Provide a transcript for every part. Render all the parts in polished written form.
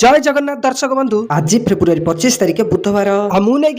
जय जगन्नाथ दर्शक बंधु आज फेब्रुआरी 25 तारिख बुधवार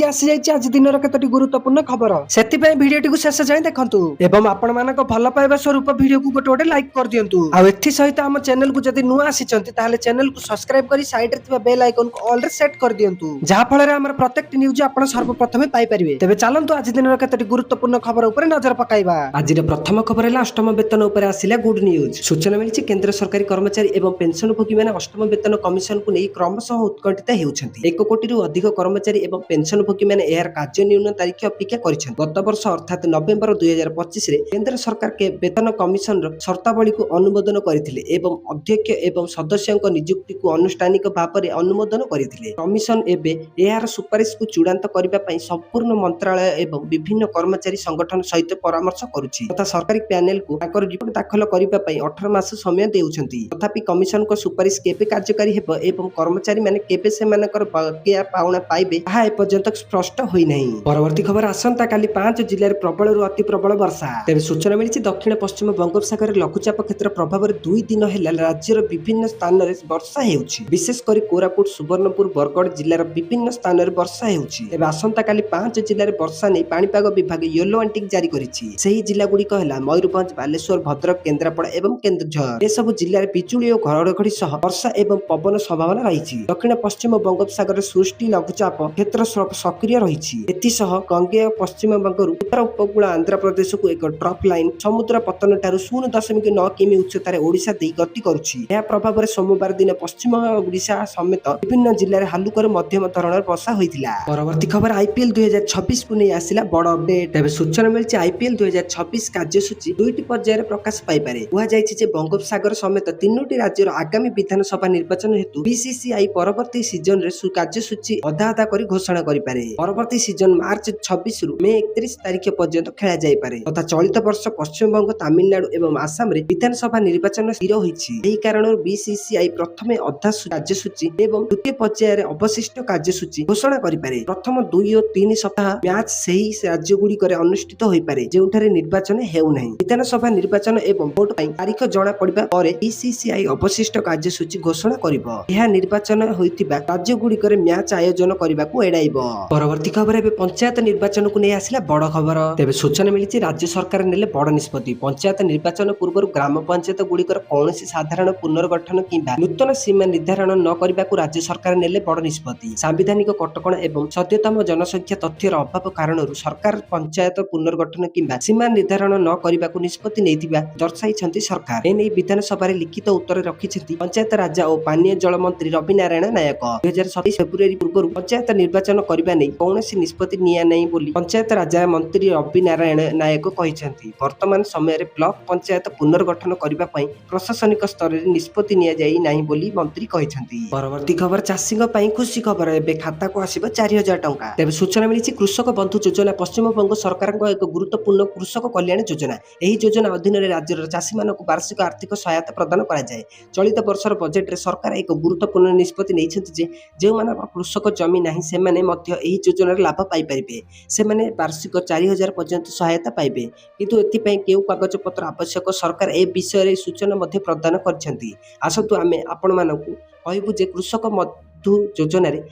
आसी आज दिन केतोटी गुरुत्वपूर्ण खबर से भिडियो शेष जाए देखंतु एवं आपण मानक भल पाइबा स्वरूप भिडियो को गोटे गोटे लाइक कर दियंतु आ एथि सहित हम चैनल को जदि नुआ आसीचंती ताले चैनल को सब्सक्राइब करी साइड रे थिबा बेल आइकन को ऑल रे सेट कर दियंतु जहा फल रे हमर प्रत्येक न्यूज आपण सर्वप्रथम पाई परिबे। तेबे चलंतु आज दिन केतोटी गुरुत्वपूर्ण खबर ऊपर नजर पकाइबा। आज प्रथम खबर है अष्टम वेतन ऊपर आसिला गुड न्यूज। सूचना मिली केंद्र सरकारी कर्मचारी एवं पेंशनभोगी माने अष्टम वेतन कमिशन को नहीं क्रमशः उत्कंठित होउछंती। 1 कोटी रु अधिक कर्मचारी एवं पेंशनभोगी माने एहार कार्य न्यून तारीख अपेक्षा करिसेंती। गत वर्ष अर्थात नवेम्बर 2025 रे केंद्र सरकार के वेतन कमिशन रो शर्तावली को अनुमोदन करथिले एवं अध्यक्ष एवं सदस्यक नियुक्ति को अनुष्ठानिक भाव में अनुमोदन करथिले। कमिशन एबे एहार सुपारिश को चूड़ांत करबा पई संपूर्ण मंत्रालय एवं विभिन्न कर्मचारी संगठन सहित परामर्श करूछि तथा सरकारी पैनल को ताकर रिपोर्ट दाखल करबा पई 18 मास समय देउछंती। तथापि कमिशन को सुपारिश केबे कार्यकारी हेबो एवं कर्मचारी माने केबे सेमानकर बकेया पाउना पाइबे ताहा एपर्यंत स्पष्ट होई नाही। परवर्ती खबर आसंता काली 5 जिल्ला रे प्रबल रु अति प्रबल वर्षा। तेबे सूचना मिलिछि दक्षिण पश्चिम बंगोपसागर रे लघुचाप क्षेत्र प्रभाव रे 2 दिन हेला राज्यर विभिन्न स्थान रे वर्षा हेउछि। विशेष करी कोरापुट सुवर्णपुर बरगड़ जिल्लार विभिन्न स्थान रे वर्षा हेउछि। तेबे आसंता काली 5 जिल्ला रे वर्षा नै पाणीपाग विभाग येलो वार्निंग जारी करिछि। सेही जिल्ला गुडी कहला मयूरभंज बालेश्वर भद्रक केन्द्रापड़ा एवं केन्दुझर। ए सब जिल्ला रे बिजुली और घड़घड़ी सह वर्षा एवं पवन संभावना रही। दक्षिण पश्चिम बंगोपसागर सृष्टि लघुचाप क्षेत्र सक्रिय रही। एसह गंगेय पश्चिम बंगरू उत्तर उपकूल आंध्र प्रदेश को एक ट्रफ लाइन समुद्र पतन ठारू 0.9 किमी उच्चतार ओडिशा दे गति करुछि। यह प्रभाव में सोमवार दिन पश्चिम ओडिशा समेत विभिन्न जिले में हालुकर मध्यम धरणर वर्षा होइतिला। परवर्ती खबर आईपीएल 2026 को नहीं आसिला बड़ अपडेट। तेबे सूचना मिलछि आईपीएल 2026 कार्यसूची दुईटी पर्यायर प्रकाश पाइपारे। कुहा जायछि जे बंगोपसागर समेत 3टी राज्यर आगामी विधानसभा निर्वाचन हेतु बीसीसीआई परवर्ती सीजन रे कार्यसूची अधा अधा करी घोषणा करिपारे। परवर्ती सीजन मार्च 26 रु मे 31 तारिख पर्यंत खेला जाय पारे तथा चलित वर्ष पश्चिम बंग तमिलनाडु एवं आसाम रे विधानसभा निर्वाचन स्थिर होइछि। एही कारणରୁ बीसीसीआई प्रथमे अधा कार्यसूची एवं द्वितीय पर्यायर अवशिष्ट कार्यसूची घोषणा करिपारे। प्रथम 2 और 3 सप्ताह मैच सही राज्य गुडी करे अनुष्ठित होई पारे जेउठारे निर्वाचन हेउ नाही। विधानसभा निर्वाचन एवं वोट पई तारीख जणा पड़िबा परे बीसीसीआई अवशिष्ट कार्यसूची घोषणा करिवो। यह निर्वाचन होइतिबा राज्य गुडी करे मैच आयोजन करबाकू एडाइबो। परवर्ती खबर एबे पंचायत निर्वाचन को नै आसिला बड़ खबर। तेबे सूचना मिलिछि राज्य सरकार नेले बड़ निष्पत्ति। पंचायत निर्वाचन पूर्व ग्राम पंचायत गुडीकर कौनसी साधारण पुनर्गठन किंबा नूतन सीमा निर्धारण न करबाकू राज्य सरकार नेले बड़ निष्पत्ति। सांविधानिक कटकणा एवं सद्यतम जनसंख्या तथ्यर अभाव कारणरू सरकार पंचायत पुनर्गठन किंबा सीमा निर्धारण न करबाकू निष्पत्ति नेइतिबा दर्शाइछन्ति सरकार। एनै विधानसभा रे लिखित उत्तर रखिछन्ति पंचायत राज और पानीय जल मंत्री रवि नारायण नायक। 2027 फेब्रुआरी पूर्व पंचायत निर्वाचन करबा नै कौनसी निष्पत्ति निया नै बोली पंचायत राज मंत्री रवि नारायण नायक कहिछन्ति। वर्तमान समय रे ब्लॉक पंचायत पुनर्गठन करबा पई प्रशासनिक स्तर रे निष्पत्ति निया जाई नाही बोली मंत्री कहिछन्ति। परवर्ती खबर चाषीक पई खुशी खबर एबे खाता को आसीबो 4000 टंका। तेबे सूचना मिलिछि कृषक बंधु योजना पश्चिम बंग सरकारक एक गुरुत्वपूर्ण कृषक कल्याण योजना। एही योजना अधीन रे राज्यर चाषी मानक वार्षिक आर्थिक सहायता प्रदान करा जाय। चलित वर्षर बजेट रे सरकार एक गुरुत्वपूर्ण निष्पत्ति नेइछन्ति जे जे माने कृषक जमी नाही से माने मध्य एही योजनार लाभ पाई परिबे। से माने वार्षिक 4000 पर्यंत सहायता पाइबे किंतु एथि पई केउ कागज पत्र आवश्यक सरकार ए विषय रे सूचना मध्ये प्रदान करछन्ति। आसतु आमे आपण मानकु कहबु जे कृषक बंधु योजना रे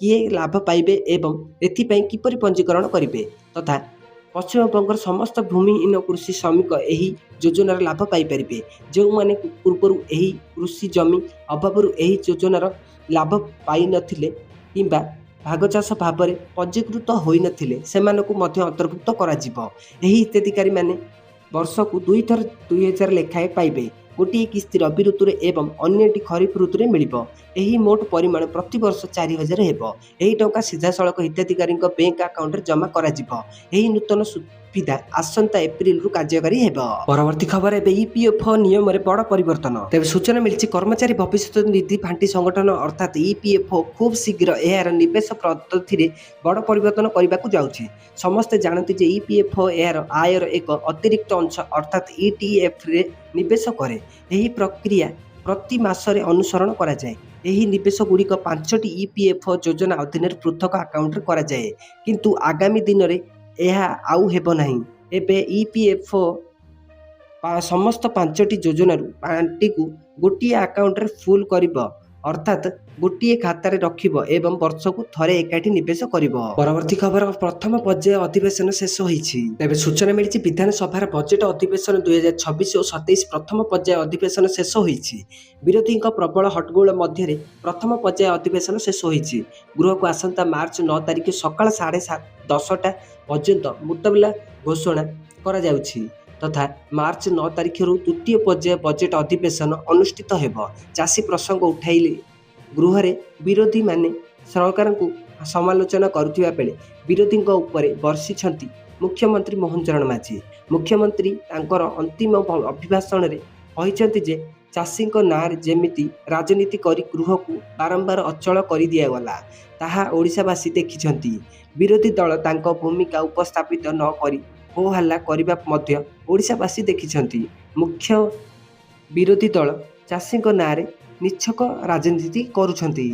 किए लाभ पाइबे एवं एथि पई किपरि पंजीकरण करिवे तथा पश्चिम बंगर समस्त भूमिहीन कृषि श्रमिक एही योजनार लाभ पाई परिबे। जो माने पूर्वरु एही कृषि जमी अभावरु एही योजनार लाभ पाई नथिले किंबा भाग चाष भाव में पंजीकृत होई नथिले सेमानकु मध्य अंतर्भुक्त करा जिवो। एही हिताधिकारी माने वर्ष को 2 थर 2000 लेखाए पाइबे। गोटे किस्ती रबी ऋतु एवं अन्यटी खरीफ ऋतु में मिलिबो। एही मोट परिमाण प्रति वर्ष 4000 हेबो। एही टंका सीधा सड़क हिताधिकारी बैंक अकाउंट रे जमा करा जिवो। एही नूतन सुविधा आसंता एप्रिल रु कार्यकारी हेबो। परवर्ती खबर एबे ईपीएफओ नियम रे बड़ परिवर्तन। तेबे सूचना मिलिछि कर्मचारी भविष्य निधि फांटी संगठन अर्थात ईपीएफओ खूब शीघ्र एहार निवेश पद्धति रे बड़ परिवर्तन करबाकू जाउछि। समस्त जानନ୍ତି जे ईपीएफओ एहार आयर एक अतिरिक्त अंश अर्थात ईटीएफ रे निवेश करे। एही प्रक्रिया प्रति मासरे अनुसरण करा जाय। एही निवेश गुड़िक 5टी ईपीएफओ योजना अधीन पृथक अकाउंट रे करा जाय किंतु आगामी दिन रे एहा आउ हेबो नाही। एबे ईपीएफओ समस्त 5टी योजनारू पांटी को गोटे अकाउंट रे फुल करिबो ଅର୍ଥାତ୍ ଗୋଟିଏ ଖାତାରେ ରଖିବ ଏବଂ ବର୍ଷକୁ ଥରେ ଏକାଠି ନିବେଶ କରିବ। ପରବର୍ତ୍ତୀ ଖବର, ପ୍ରଥମ ପର୍ଯ୍ୟାୟ ଅଧିବେଶନ ଶେଷ ହୋଇଛି। ତେବେ ସୂଚନା ମିଳିଛି ବିଧାନସଭାର ବଜେଟ ଅଧିବେଶନ 2026 ଓ 27 ପ୍ରଥମ ପର୍ଯ୍ୟାୟ ଅଧିବେଶନ ଶେଷ ହୋଇଛି। ବିରୋଧୀଙ୍କ ପ୍ରବଳ ହଟ୍ଟଗୋଳ ମଧ୍ୟରେ ପ୍ରଥମ ପର୍ଯ୍ୟାୟ ଅଧିବେଶନ ଶେଷ ହୋଇଛି। ଗୃହକୁ ଆସନ୍ତା ମାର୍ଚ୍ଚ 9 ତାରିଖ ସକାଳ 10:30 ପର୍ଯ୍ୟନ୍ତ ମୁଲତବୀ ଘୋଷଣା କରାଯାଉଛି ତଥା ମାର୍ଚ୍ଚ 9 ତାରିଖରୁ ତୃତୀୟ ପର୍ଯ୍ୟାୟ ବଜେଟ ଅଧିବେଶନ ଅନୁଷ୍ଠିତ ହେବ। ଚାଷୀ ପ୍ରସଙ୍ଗ ଉଠାଇଲେ ଗୃହରେ ବିରୋଧୀମାନେ ସରକାରଙ୍କୁ ସମାଲୋଚନା କରୁଥିବା ବେଳେ ବିରୋଧୀଙ୍କ ଉପରେ ବର୍ଷିଛନ୍ତି ମୁଖ୍ୟମନ୍ତ୍ରୀ ମୋହନ ଚରଣ ମାଝୀ। ମୁଖ୍ୟମନ୍ତ୍ରୀ ତାଙ୍କର ଅନ୍ତିମ ଅଭିଭାଷଣରେ କହିଛନ୍ତି ଯେ ଚାଷୀଙ୍କ ନାଁରେ ଯେମିତି ରାଜନୀତି କରି ଗୃହକୁ ବାରମ୍ବାର ଅଚଳ କରିଦିଆଗଲା ତାହା ଓଡ଼ିଶାବାସୀ ଦେଖିଛନ୍ତି। ବିରୋଧୀ ଦଳ ତାଙ୍କ ଭୂମିକା ଉପସ୍ଥାପିତ ନ କରି ହୋ ହାଲ୍ଲା କରିବା ମଧ୍ୟ ଓଡ଼ିଶାବାସୀ ଦେଖିଛନ୍ତି। ମୁଖ୍ୟ ବିରୋଧୀ ଦଳ ଚାଷୀଙ୍କ ନାଁରେ ନିଛକ ରାଜନୀତି କରୁଛନ୍ତି।